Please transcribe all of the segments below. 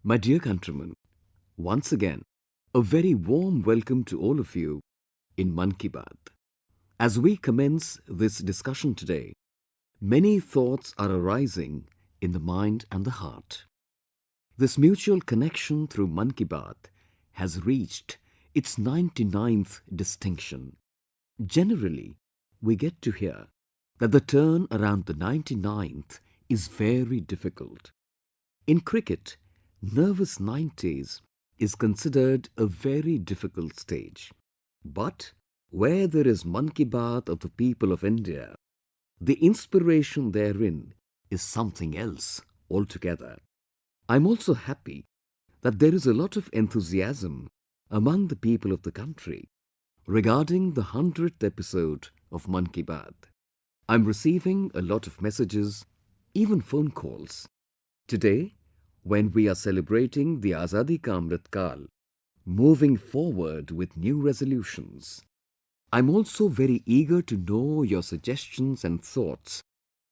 My dear countrymen, once again, a very warm welcome to all of you in Mann Ki Baat. As we commence this discussion today, many thoughts are arising in the mind and the heart. This mutual connection through Mann Ki Baat has reached its 99th distinction. Generally, we get to hear that the turn around the 99th is very difficult. In cricket, nervous 90s is considered a very difficult stage. But where there is Mann Ki Baat of the people of India, the inspiration therein is something else altogether. I'm also happy that there is a lot of enthusiasm among the people of the country regarding the 100th episode of Mann Ki Baat. I'm receiving a lot of messages, even phone calls. Today, when we are celebrating the Azadi Ka Amrit Kal, moving forward with new resolutions, I'm also very eager to know your suggestions and thoughts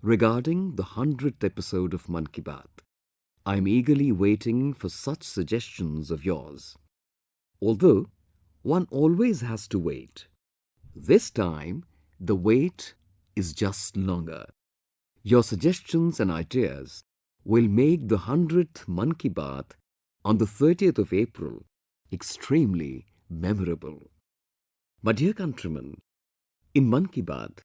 regarding the 100th episode of Mann Ki Baat. I'm eagerly waiting for such suggestions of yours. Although, one always has to wait. This time, the wait is just longer. Your suggestions and ideas will make the 100th Mann Ki Baat on the 30th of April extremely memorable. My dear countrymen, in Mann Ki Baat,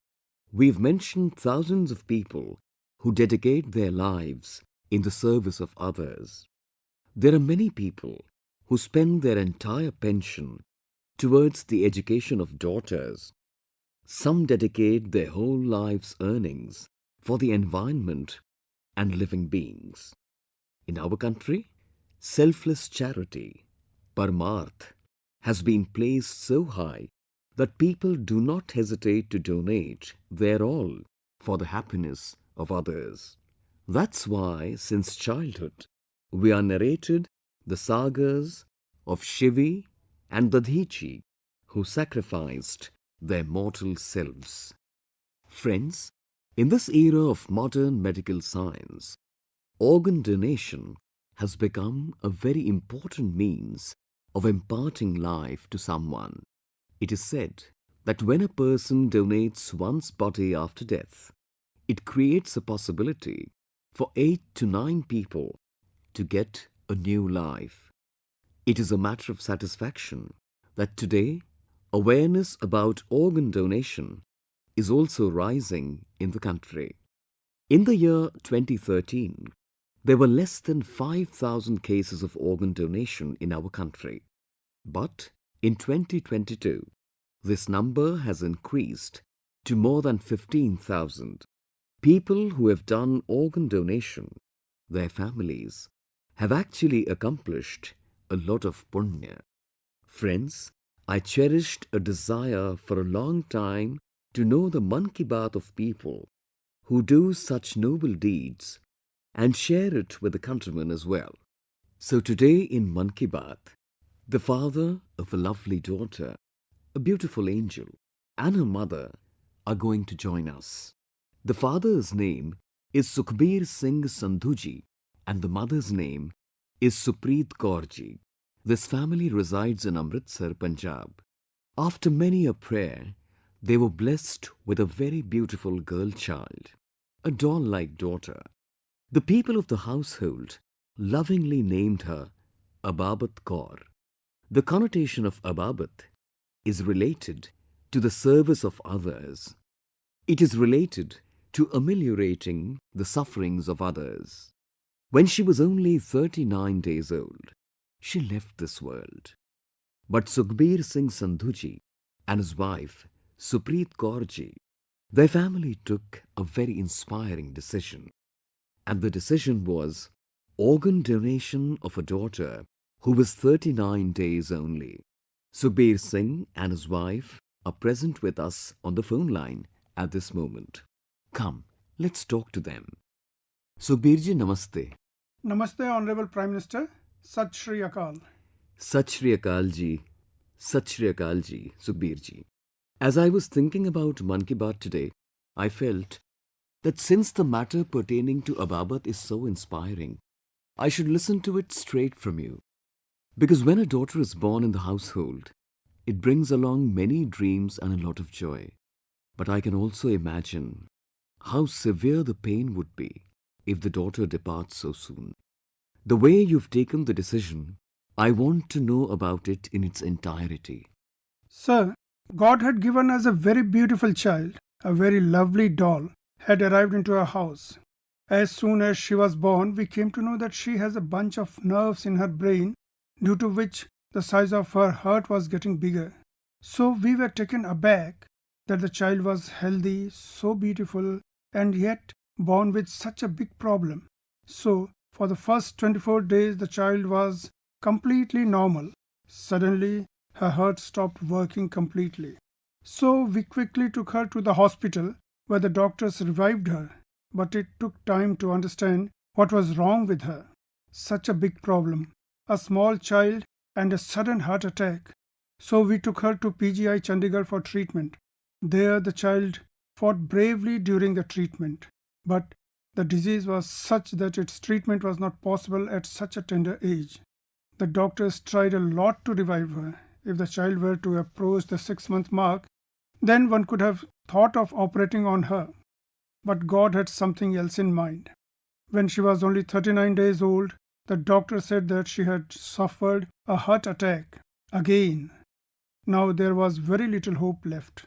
we've mentioned thousands of people who dedicate their lives in the service of others. There are many people who spend their entire pension towards the education of daughters. Some dedicate their whole life's earnings for the environment and living beings. In our country, selfless charity, Parmarth, has been placed so high that people do not hesitate to donate their all for the happiness of others. That's why, since childhood, we are narrated the sagas of Shivi and Dadhichi, who sacrificed their mortal selves. Friends, in this era of modern medical science, organ donation has become a very important means of imparting life to someone. It is said that when a person donates one's body after death, it creates a possibility for 8 to 9 people to get a new life. It is a matter of satisfaction that today awareness about organ donation is also rising in the country. In the year 2013, there were less than 5,000 cases of organ donation in our country. But in 2022, this number has increased to more than 15,000. People who have done organ donation, their families, have actually accomplished a lot of punya. Friends, I cherished a desire for a long time to know the Mann Ki Baat of people who do such noble deeds and share it with the countrymen as well. So today in Mann Ki Baat, the father of a lovely daughter, a beautiful angel, and her mother are going to join us. The father's name is Sukhbir Singh Sandhuji and the mother's name is Supreet Kaurji. This family resides in Amritsar, Punjab. After many a prayer, they were blessed with a very beautiful girl child, a doll-like daughter. The people of the household lovingly named her Ababat Kaur. The connotation of Ababat is related to the service of others. It is related to ameliorating the sufferings of others. When she was only 39 days old, she left this world. But Sukhbir Singh Sandhuji and his wife Supreet Kaurji, their family took a very inspiring decision. And the decision was organ donation of a daughter who was 39 days only. Sukhbir Singh and his wife are present with us on the phone line at this moment. Come, let's talk to them. Sukhbir ji, namaste. Namaste, Honorable Prime Minister. Sat Shri Akal. Sat Shri Akal ji, Sat Shri Akal ji, Sukhbir ji. As I was thinking about Mann Ki Baat today, I felt that since the matter pertaining to Ababat is so inspiring, I should listen to it straight from you. Because when a daughter is born in the household, it brings along many dreams and a lot of joy. But I can also imagine how severe the pain would be if the daughter departs so soon. The way you've taken the decision, I want to know about it in its entirety. Sir, God had given us a very beautiful child, a very lovely doll, had arrived into our house. As soon as she was born, we came to know that she has a bunch of nerves in her brain, due to which the size of her heart was getting bigger. So we were taken aback that the child was healthy, so beautiful, and yet born with such a big problem. So, for the first 24 days, the child was completely normal. Suddenly, her heart stopped working completely. So, we quickly took her to the hospital where the doctors revived her. But it took time to understand what was wrong with her. Such a big problem. A small child and a sudden heart attack. So, we took her to PGI Chandigarh for treatment. There, the child fought bravely during the treatment. But the disease was such that its treatment was not possible at such a tender age. The doctors tried a lot to revive her. If the child were to approach the 6-month mark, then one could have thought of operating on her. But God had something else in mind. When she was only 39 days old, the doctor said that she had suffered a heart attack again. Now there was very little hope left.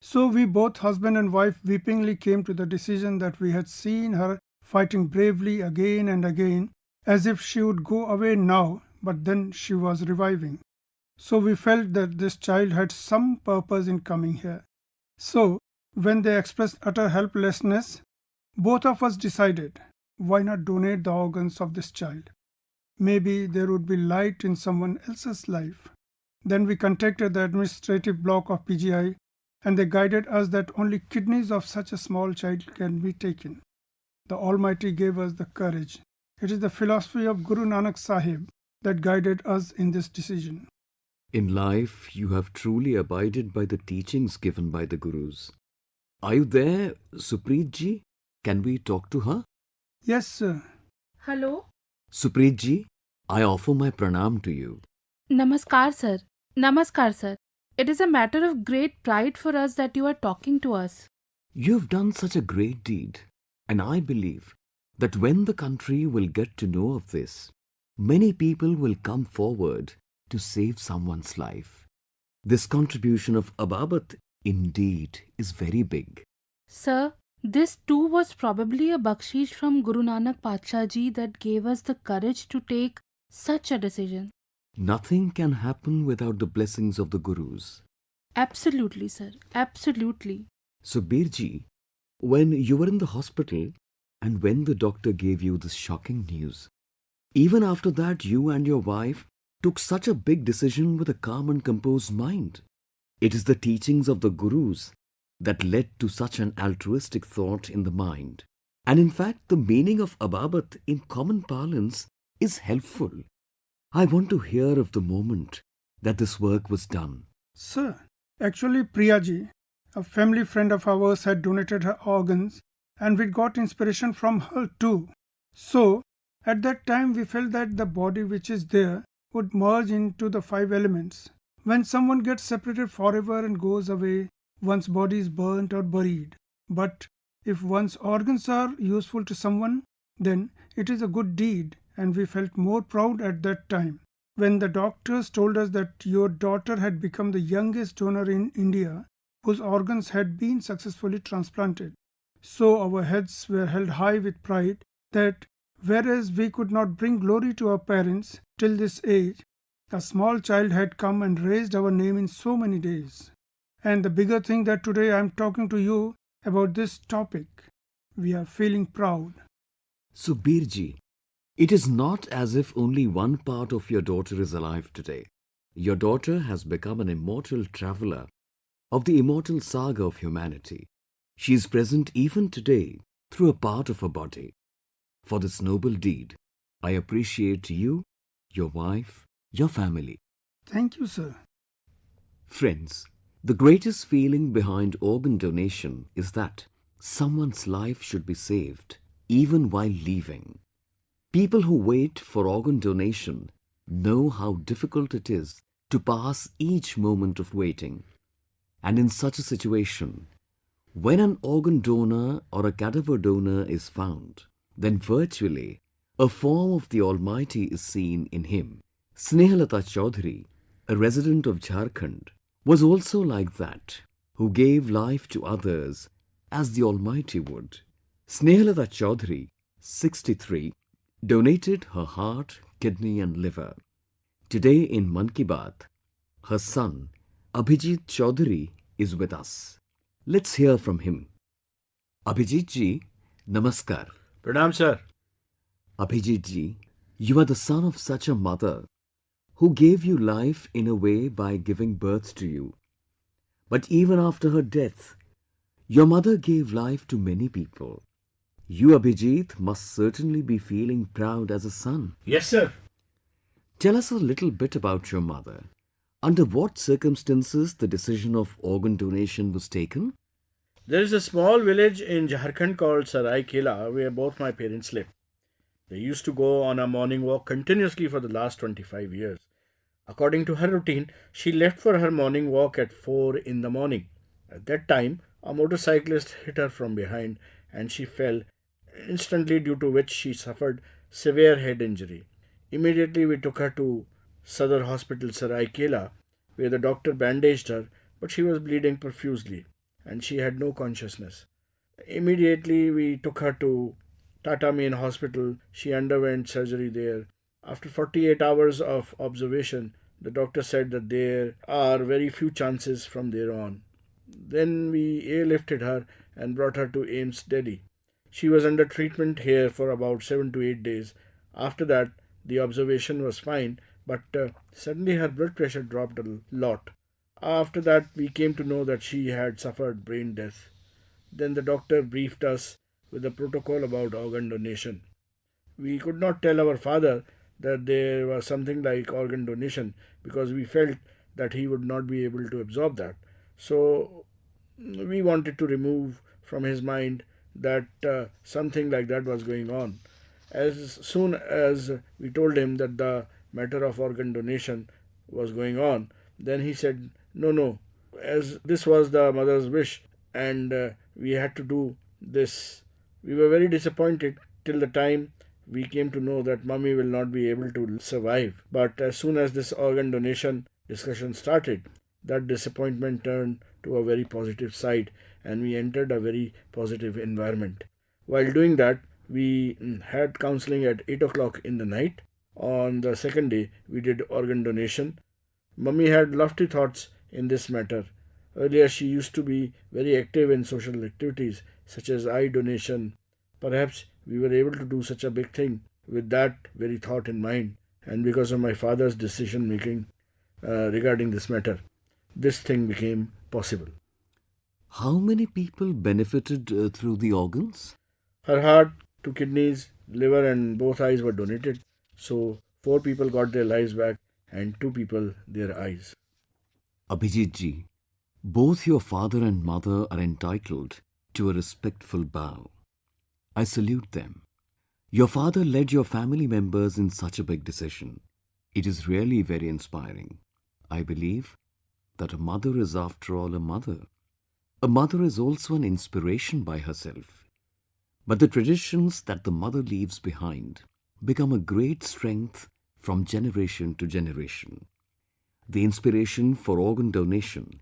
So we both, husband and wife, weepingly came to the decision that we had seen her fighting bravely again and again, as if she would go away now, but then she was reviving. So we felt that this child had some purpose in coming here. So, when they expressed utter helplessness, both of us decided, why not donate the organs of this child? Maybe there would be light in someone else's life. Then we contacted the administrative block of PGI, and they guided us that only kidneys of such a small child can be taken. The Almighty gave us the courage. It is the philosophy of Guru Nanak Sahib that guided us in this decision. In life, you have truly abided by the teachings given by the Gurus. Are you there, Supreet ji? Can we talk to her? Yes, sir. Hello? Supreet ji, I offer my pranam to you. Namaskar, sir. Namaskar, sir. It is a matter of great pride for us that you are talking to us. You have done such a great deed, and I believe that when the country will get to know of this, many people will come forward to save someone's life. This contribution of Ababat indeed is very big. Sir, this too was probably a bakshish from Guru Nanak Patsha ji that gave us the courage to take such a decision. Nothing can happen without the blessings of the Gurus. Absolutely, sir. Absolutely. So Birji, when you were in the hospital and when the doctor gave you this shocking news, even after that you and your wife took such a big decision with a calm and composed mind. It is the teachings of the Gurus that led to such an altruistic thought in the mind. And in fact, the meaning of Ababat in common parlance is helpful. I want to hear of the moment that this work was done. Sir, actually Priyaji, a family friend of ours, had donated her organs and we got inspiration from her too. So, at that time we felt that the body which is there would merge into the 5 elements. When someone gets separated forever and goes away, one's body is burnt or buried. But if one's organs are useful to someone, then it is a good deed, and we felt more proud at that time. When the doctors told us that your daughter had become the youngest donor in India whose organs had been successfully transplanted. So our heads were held high with pride that whereas we could not bring glory to our parents till this age, a small child had come and raised our name in so many days. And the bigger thing that today I am talking to you about this topic. We are feeling proud. So Birji, it is not as if only one part of your daughter is alive today. Your daughter has become an immortal traveler of the immortal saga of humanity. She is present even today through a part of her body. For this noble deed, I appreciate you, your wife, your family. Thank you, sir. Friends, the greatest feeling behind organ donation is that someone's life should be saved even while leaving. People who wait for organ donation know how difficult it is to pass each moment of waiting. And in such a situation, when an organ donor or a cadaver donor is found, then virtually a form of the Almighty is seen in him. Snehalata Chaudhary, a resident of Jharkhand, was also like that, who gave life to others as the Almighty would. Snehalata Chaudhary, 63, donated her heart, kidney and liver. Today in Mann Ki Baat, her son Abhijit Chaudhary is with us. Let's hear from him. Abhijit ji, namaskar. Pranam, sir. Abhijit ji, you are the son of such a mother who gave you life in a way by giving birth to you. But even after her death, your mother gave life to many people. You, Abhijit, must certainly be feeling proud as a son. Yes, sir. Tell us a little bit about your mother. Under what circumstances the decision of organ donation was taken? There is a small village in Jharkhand called Sarai Kela where both my parents live. They used to go on a morning walk continuously for the last 25 years. According to her routine, she left for her morning walk at 4 in the morning. At that time, a motorcyclist hit her from behind and she fell instantly, due to which she suffered severe head injury. Immediately, we took her to Sadar Hospital Sarai Kela, where the doctor bandaged her, but she was bleeding profusely and she had no consciousness. Immediately, we took her to Tata Main Hospital. She underwent surgery there. After 48 hours of observation, the doctor said that there are very few chances from there on. Then we airlifted her and brought her to AIMS Delhi. She was under treatment here for about 7 to 8 days. After that, the observation was fine, but suddenly her blood pressure dropped a lot. After that, we came to know that she had suffered brain death. Then the doctor briefed us with a protocol about organ donation. We could not tell our father that there was something like organ donation because we felt that he would not be able to absorb that. So we wanted to remove from his mind that something like that was going on. As soon as we told him that the matter of organ donation was going on, then he said, no, no, as this was the mother's wish and we had to do this. We were very disappointed till the time we came to know that mummy will not be able to survive. But as soon as this organ donation discussion started, that disappointment turned to a very positive side and we entered a very positive environment. While doing that, we had counseling at 8 o'clock in the night. On the second day, we did organ donation. Mummy had lofty thoughts in this matter. Earlier, she used to be very active in social activities such as eye donation. Perhaps we were able to do such a big thing with that very thought in mind, and because of my father's decision making regarding this matter, this thing became possible. How many people benefited through the organs? Her heart, two kidneys, liver, and both eyes were donated. So, 4 people got their lives back and 2 people their eyes. Abhijit ji, both your father and mother are entitled to a respectful bow. I salute them. Your father led your family members in such a big decision. It is really very inspiring. I believe that a mother is after all a mother. A mother is also an inspiration by herself. But the traditions that the mother leaves behind become a great strength from generation to generation. The inspiration for organ donation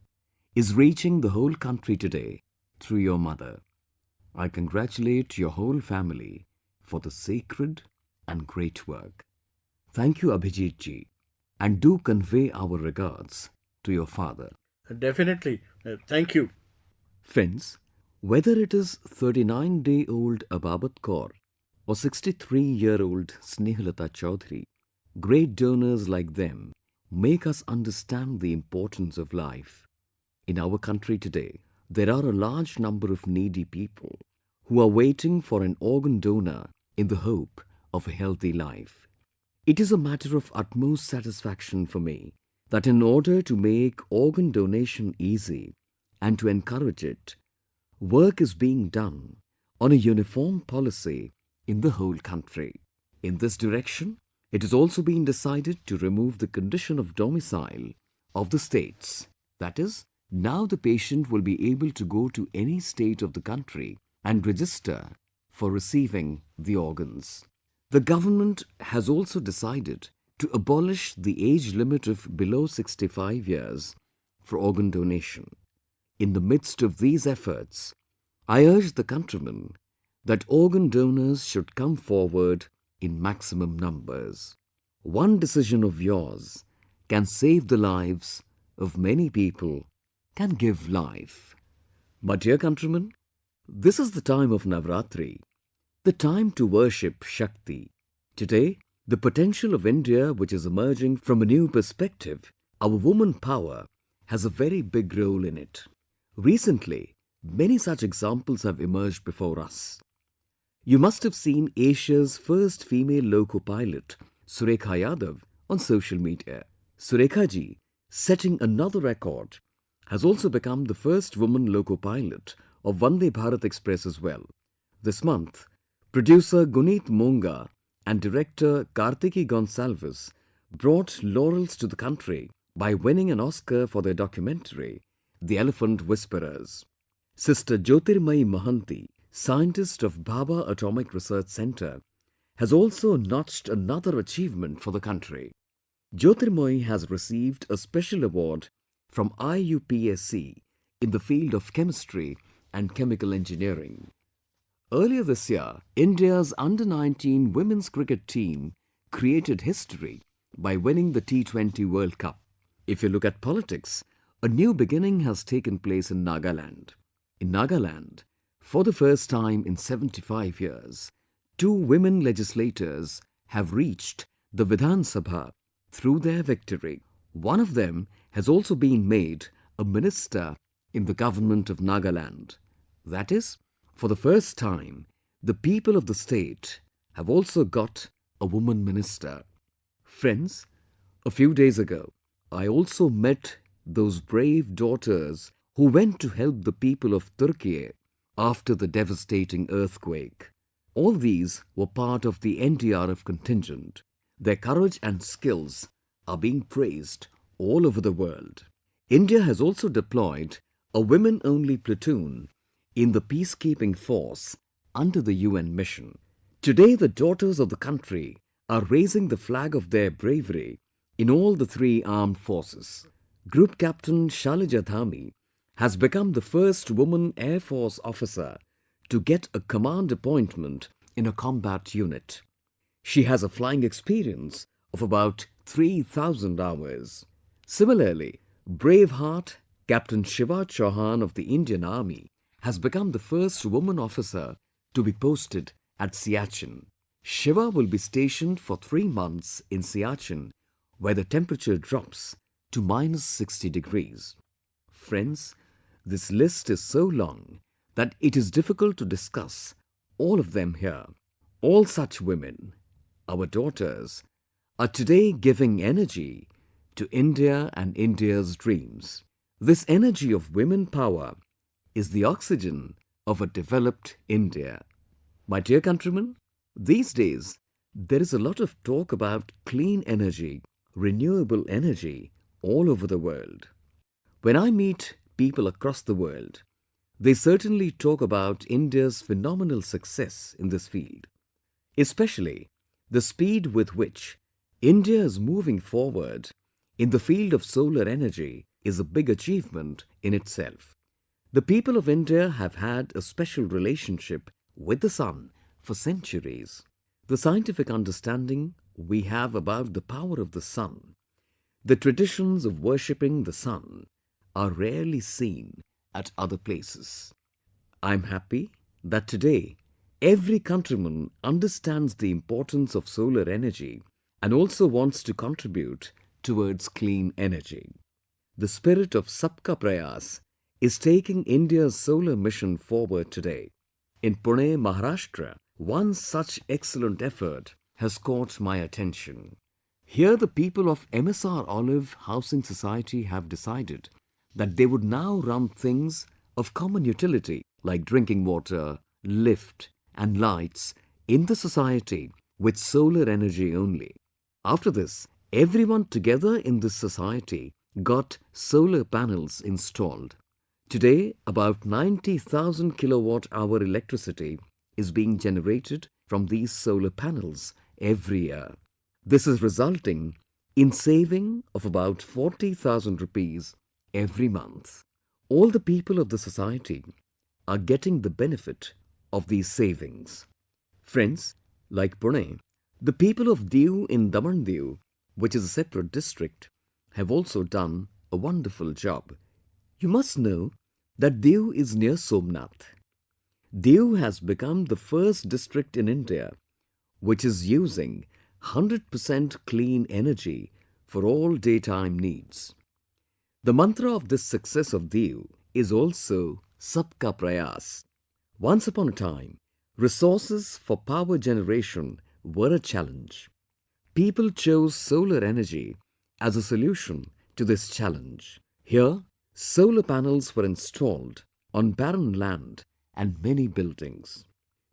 is reaching the whole country today through your mother. I congratulate your whole family for the sacred and great work. Thank you, Abhijit ji, and do convey our regards to your father. Definitely. Thank you. Friends, whether it is 39-day-old Ababat Kaur or 63-year-old Snehalata Chaudhary, great donors like them make us understand the importance of life. In our country today, there are a large number of needy people who are waiting for an organ donor in the hope of a healthy life. It is a matter of utmost satisfaction for me that in order to make organ donation easy and to encourage it, work is being done on a uniform policy in the whole country. In this direction, it has also been decided to remove the condition of domicile of the states. That is, now the patient will be able to go to any state of the country and register for receiving the organs. The government has also decided to abolish the age limit of below 65 years for organ donation. In the midst of these efforts, I urge the countrymen that organ donors should come forward in maximum numbers. One decision of yours can save the lives of many people, can give life. My dear countrymen, this is the time of Navratri, the time to worship Shakti. Today, the potential of India, which is emerging from a new perspective, our woman power, has a very big role in it. Recently, many such examples have emerged before us. You must have seen Asia's first female loco-pilot, Surekha Yadav, on social media. Surekha ji, setting another record, has also become the first woman loco-pilot of Vande Bharat Express as well. This month, producer Guneet Monga and director Kartiki Gonsalves brought laurels to the country by winning an Oscar for their documentary, The Elephant Whisperers. Sister Jyotirmayi Mohanty, scientist of Bhabha Atomic Research Centre, has also notched another achievement for the country. Jyotirmayi has received a special award from IUPAC in the field of chemistry and chemical engineering. Earlier this year, India's Under-19 women's cricket team created history by winning the T20 World Cup. If you look at politics, a new beginning has taken place in Nagaland. In Nagaland, for the first time in 75 years, two women legislators have reached the Vidhan Sabha through their victory. One of them has also been made a minister in the government of Nagaland. That is, for the first time, the people of the state have also got a woman minister. Friends, a few days ago, I also met those brave daughters who went to help the people of Turkey after the devastating earthquake. All these were part of the NDRF contingent. Their courage and skills are being praised all over the world. India has also deployed a women-only platoon in the peacekeeping force under the UN mission. Today, the daughters of the country are raising the flag of their bravery in all the three armed forces. Group Captain Shalija Dhami has become the first woman Air Force officer to get a command appointment in a combat unit. She has a flying experience of about 3,000 hours. Similarly, Braveheart Captain Shiva Chauhan of the Indian Army has become the first woman officer to be posted at Siachen. Shiva will be stationed for 3 months in Siachen, where the temperature drops to -60 degrees. Friends, this list is so long that it is difficult to discuss all of them here. All such women, our daughters, are today giving energy to India and India's dreams. This energy of women power is the oxygen of a developed India. My dear countrymen, these days there is a lot of talk about clean energy, renewable energy all over the world. When I meet people across the world, they certainly talk about India's phenomenal success in this field. Especially the speed with which India is moving forward in the field of solar energy is a big achievement in itself. The people of India have had a special relationship with the sun for centuries. The scientific understanding we have about the power of the sun, the traditions of worshipping the sun, are rarely seen at other places. I am happy that today every countryman understands the importance of solar energy and also wants to contribute towards clean energy. The spirit of Sabka Prayas is taking India's solar mission forward today. In Pune, Maharashtra, one such excellent effort has caught my attention. Here the people of MSR Olive Housing Society have decided that they would now run things of common utility like drinking water, lift and lights in the society with solar energy only. After this, everyone together in this society got solar panels installed. Today, about 90,000 kilowatt hour electricity is being generated from these solar panels every year. This is resulting in saving of about 40,000 rupees every month. All the people of the society are getting the benefit of these savings. Friends, like Pune, the people of Diu in Daman Diu, which is a separate district, have also done a wonderful job. You must know that Diu is near Somnath. Diu has become the first district in India which is using 100% clean energy for all daytime needs. The mantra of this success of Diu is also Sabka Prayas. Once upon a time, resources for power generation were a challenge. People chose solar energy as a solution to this challenge. Here, solar panels were installed on barren land and many buildings.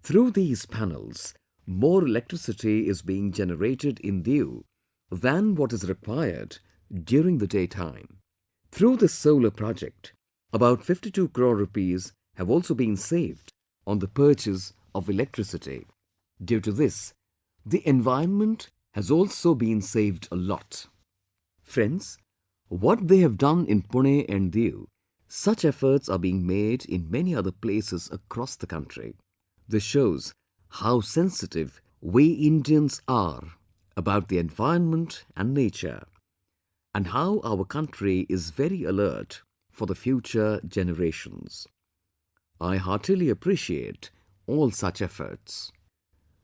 Through these panels, more electricity is being generated in Diu than what is required during the daytime. Through this solar project, about 52 crore rupees have also been saved on the purchase of electricity. Due to this, the environment has also been saved a lot. Friends, what they have done in Pune and Diu, such efforts are being made in many other places across the country. This shows how sensitive we Indians are about the environment and nature, and how our country is very alert for the future generations. I heartily appreciate all such efforts.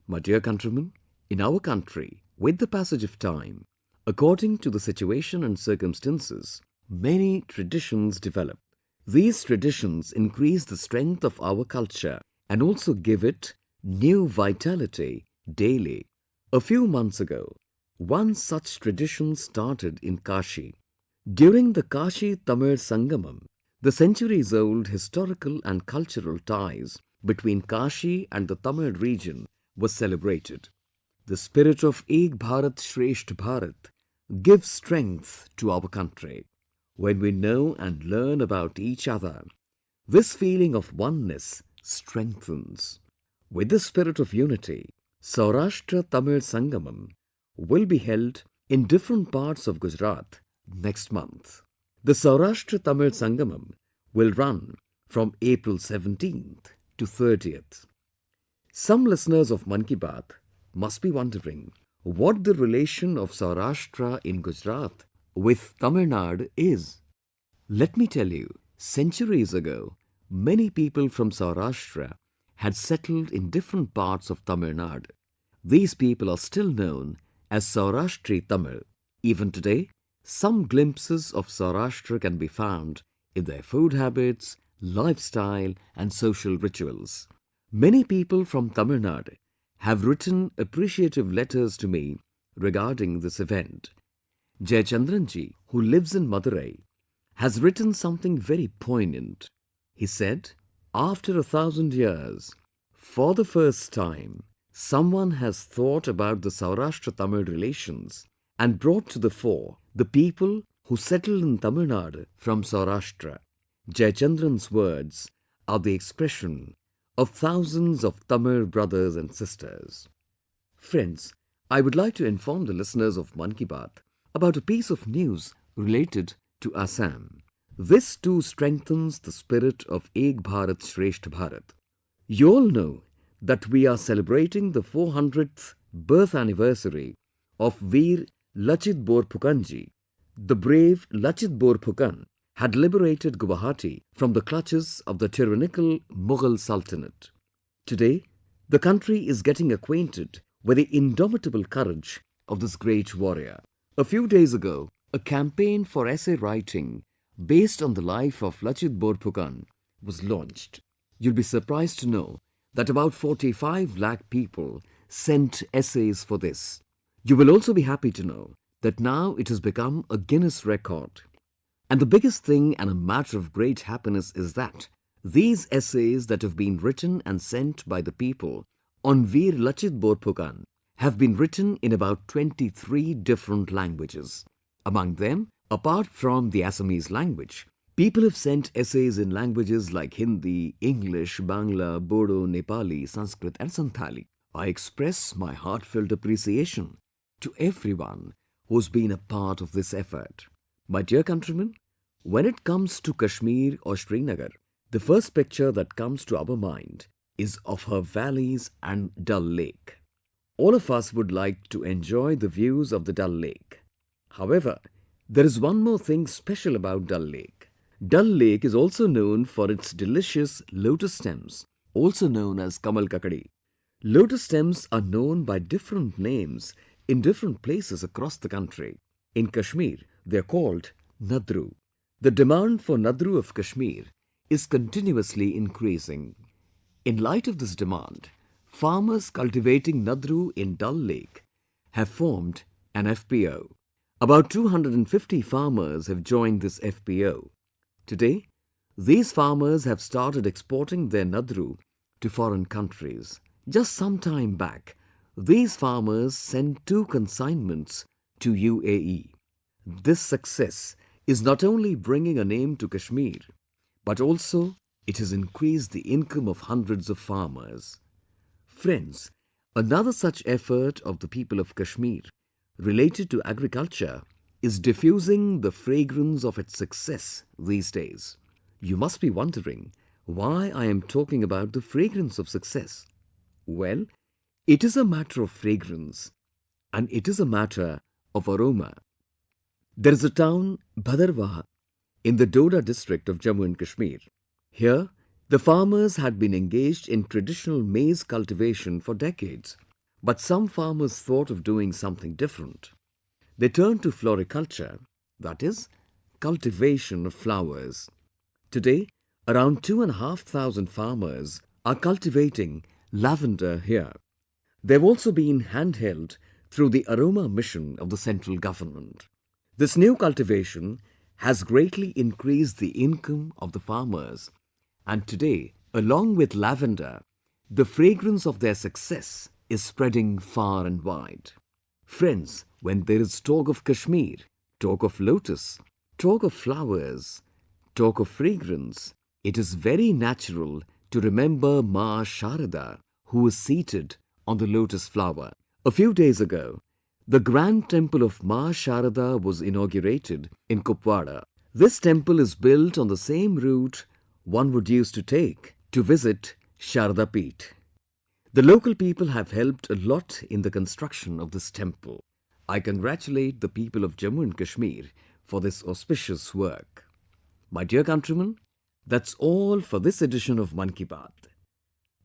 My dear countrymen, in our country, with the passage of time, according to the situation and circumstances, many traditions develop. These traditions increase the strength of our culture and also give it new vitality daily. A few months ago, one such tradition started in Kashi. During the Kashi-Tamil Sangamam, the centuries-old historical and cultural ties between Kashi and the Tamil region was celebrated. The spirit of Ek Bharat Shreshtha Bharat gives strength to our country. When we know and learn about each other, this feeling of oneness strengthens. With the spirit of unity, Saurashtra Tamil Sangamam will be held in different parts of Gujarat next month. The Saurashtra Tamil Sangamam will run from April 17th to 30th. Some listeners of Mann Ki Baat must be wondering what the relation of Saurashtra in Gujarat with Tamil Nadu is. Let me tell you, centuries ago, many people from Saurashtra had settled in different parts of Tamil Nadu. These people are still known as Saurashtri Tamil. Even today, some glimpses of Saurashtra can be found in their food habits, lifestyle and social rituals. Many people from Tamil Nadu have written appreciative letters to me regarding this event. Jayachandranji, who lives in Madurai, has written something very poignant. He said, "After 1,000 years, for the first time, someone has thought about the Saurashtra-Tamil relations and brought to the fore the people who settled in Tamil Nadu from Saurashtra." Jayachandran's words are the expression of thousands of Tamil brothers and sisters. Friends, I would like to inform the listeners of Mann Ki Baat about a piece of news related to Assam. This too strengthens the spirit of Ek Bharat Shreshtha Bharat. You all know that we are celebrating the 400th birth anniversary of Veer Lachit Borphukanji. The brave Lachit Borphukan had liberated Guwahati from the clutches of the tyrannical Mughal Sultanate. Today, the country is getting acquainted with the indomitable courage of this great warrior. A few days ago, a campaign for essay writing based on the life of Lachit Borphukan was launched. You'll be surprised to know that about 45 lakh people sent essays for this. You will also be happy to know that now it has become a Guinness record. And the biggest thing and a matter of great happiness is that these essays that have been written and sent by the people on Veer Lachit Borphukan have been written in about 23 different languages. Among them, apart from the Assamese language, people have sent essays in languages like Hindi, English, Bangla, Bodo, Nepali, Sanskrit and Santhali. I express my heartfelt appreciation to everyone who's been a part of this effort. My dear countrymen, when it comes to Kashmir or Srinagar, the first picture that comes to our mind is of her valleys and Dal Lake. All of us would like to enjoy the views of the Dal Lake. However, there is one more thing special about Dal Lake. Dal Lake is also known for its delicious lotus stems, also known as Kamal Kakadi. Lotus stems are known by different names in different places across the country. In Kashmir, they are called Nadru. The demand for Nadru of Kashmir is continuously increasing. In light of this demand, farmers cultivating Nadru in Dal Lake have formed an FPO. About 250 farmers have joined this FPO. Today, these farmers have started exporting their Nadru to foreign countries. Just some time back, these farmers sent 2 consignments to UAE. This success is not only bringing a name to Kashmir, but also it has increased the income of hundreds of farmers. Friends, another such effort of the people of Kashmir related to agriculture is diffusing the fragrance of its success these days. You must be wondering why I am talking about the fragrance of success. Well, it is a matter of fragrance and it is a matter of aroma. There is a town, Bhadarwah, in the Doda district of Jammu and Kashmir. Here, the farmers had been engaged in traditional maize cultivation for decades. But some farmers thought of doing something different. They turned to floriculture, that is, cultivation of flowers. Today, around 2,500 farmers are cultivating lavender here. They've also been handheld through the aroma mission of the central government. This new cultivation has greatly increased the income of the farmers, and today, along with lavender, the fragrance of their success is spreading far and wide. Friends, when there is talk of Kashmir, talk of lotus, talk of flowers, talk of fragrance, it is very natural to remember Ma Sharada, who is seated on the lotus flower. A few days ago, the grand temple of Ma Sharada was inaugurated in Kupwara. This temple is built on the same route one would use to take to visit Sharda Peeth. The local people have helped a lot in the construction of this temple. I congratulate the people of Jammu and Kashmir for this auspicious work. My dear countrymen, that's all for this edition of Mann Ki Baat.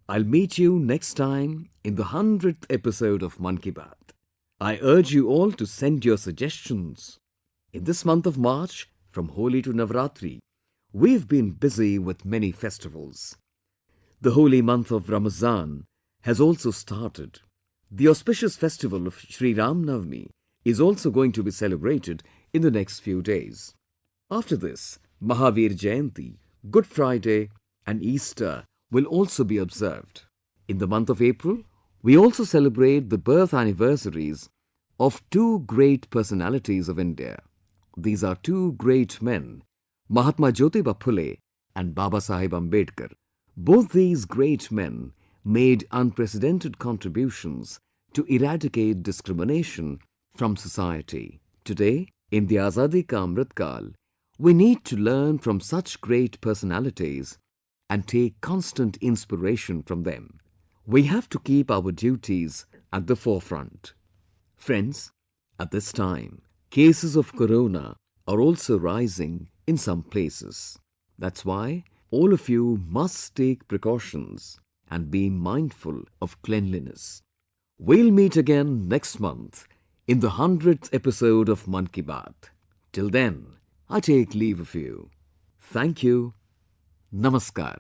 I'll meet you next time in the 100th episode of Mann Ki Baat. I urge you all to send your suggestions. In this month of March, from Holi to Navratri, we've been busy with many festivals. The holy month of Ramazan has also started. The auspicious festival of Shri Ram Navami is also going to be celebrated in the next few days. After this, Mahavir Jayanti, Good Friday and Easter will also be observed. In the month of April, we also celebrate the birth anniversaries of 2 great personalities of India. These are 2 great men, Mahatma Jyotiba Phule and Baba Saheb Ambedkar. Both these great men made unprecedented contributions to eradicate discrimination from society. Today, in the Azadi Ka Amrit Kal, we need to learn from such great personalities and take constant inspiration from them. We have to keep our duties at the forefront. Friends, at this time, cases of corona are also rising in some places. That's why all of you must take precautions and be mindful of cleanliness. We'll meet again next month in the 100th episode of Mann Ki Baat. Till then, I take leave of you. Thank you. Namaskar.